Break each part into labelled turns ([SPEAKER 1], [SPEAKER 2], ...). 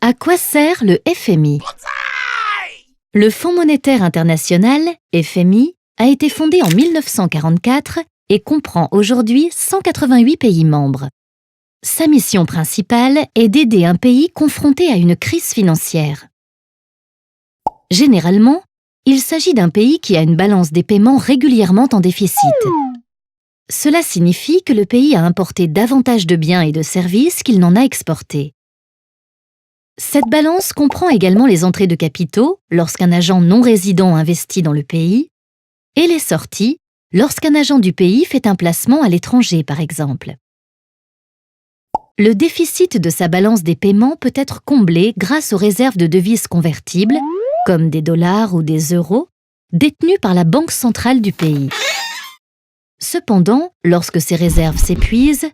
[SPEAKER 1] À quoi sert le FMI? Le Fonds monétaire international, FMI, a été fondé en 1944 et comprend aujourd'hui 188 pays membres. Sa mission principale est d'aider un pays confronté à une crise financière. Généralement, il s'agit d'un pays qui a une balance des paiements régulièrement en déficit. Cela signifie que le pays a importé davantage de biens et de services qu'il n'en a exportés. Cette balance comprend également les entrées de capitaux lorsqu'un agent non résident investit dans le pays et les sorties lorsqu'un agent du pays fait un placement à l'étranger, par exemple. Le déficit de sa balance des paiements peut être comblé grâce aux réserves de devises convertibles, comme des dollars ou des euros, détenues par la Banque centrale du pays. Cependant, lorsque ces réserves s'épuisent,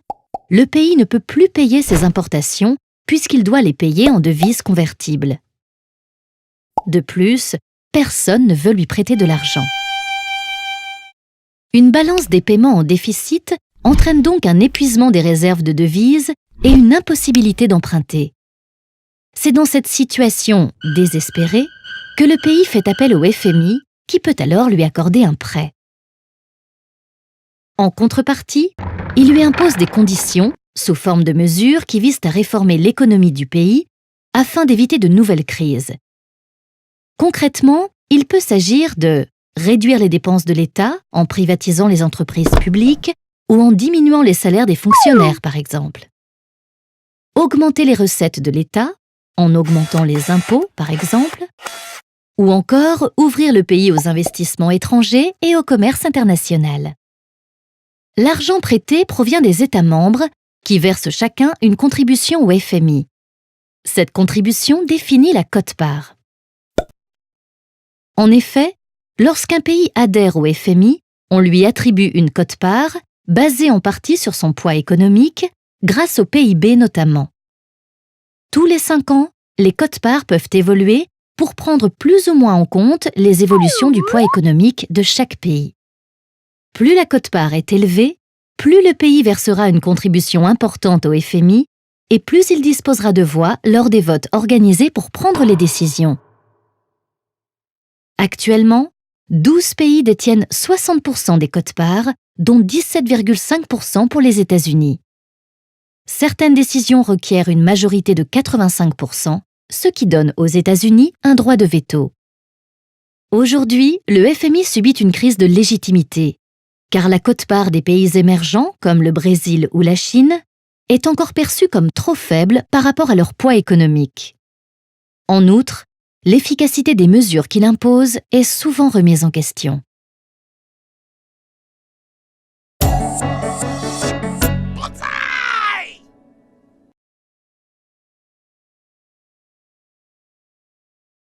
[SPEAKER 1] le pays ne peut plus payer ses importations puisqu'il doit les payer en devises convertibles. De plus, personne ne veut lui prêter de l'argent. Une balance des paiements en déficit entraîne donc un épuisement des réserves de devises et une impossibilité d'emprunter. C'est dans cette situation désespérée que le pays fait appel au FMI, qui peut alors lui accorder un prêt. En contrepartie, il lui impose des conditions, sous forme de mesures qui visent à réformer l'économie du pays afin d'éviter de nouvelles crises. Concrètement, il peut s'agir de réduire les dépenses de l'État en privatisant les entreprises publiques ou en diminuant les salaires des fonctionnaires, par exemple. Augmenter les recettes de l'État en augmentant les impôts, par exemple, ou encore ouvrir le pays aux investissements étrangers et au commerce international. L'argent prêté provient des États membres qui versent chacun une contribution au FMI. Cette contribution définit la quote-part. En effet, lorsqu'un pays adhère au FMI, on lui attribue une quote-part basée en partie sur son poids économique, grâce au PIB notamment. Tous les 5 ans, les quote-parts peuvent évoluer pour prendre plus ou moins en compte les évolutions du poids économique de chaque pays. Plus la quote-part est élevée, plus le pays versera une contribution importante au FMI et plus il disposera de voix lors des votes organisés pour prendre les décisions. Actuellement, 12 pays détiennent 60% des quote-parts, dont 17,5% pour les États-Unis. Certaines décisions requièrent une majorité de 85%, ce qui donne aux États-Unis un droit de veto. Aujourd'hui, le FMI subit une crise de légitimité, car la quote-part des pays émergents, comme le Brésil ou la Chine, est encore perçue comme trop faible par rapport à leur poids économique. En outre, l'efficacité des mesures qu'il impose est souvent remise en question.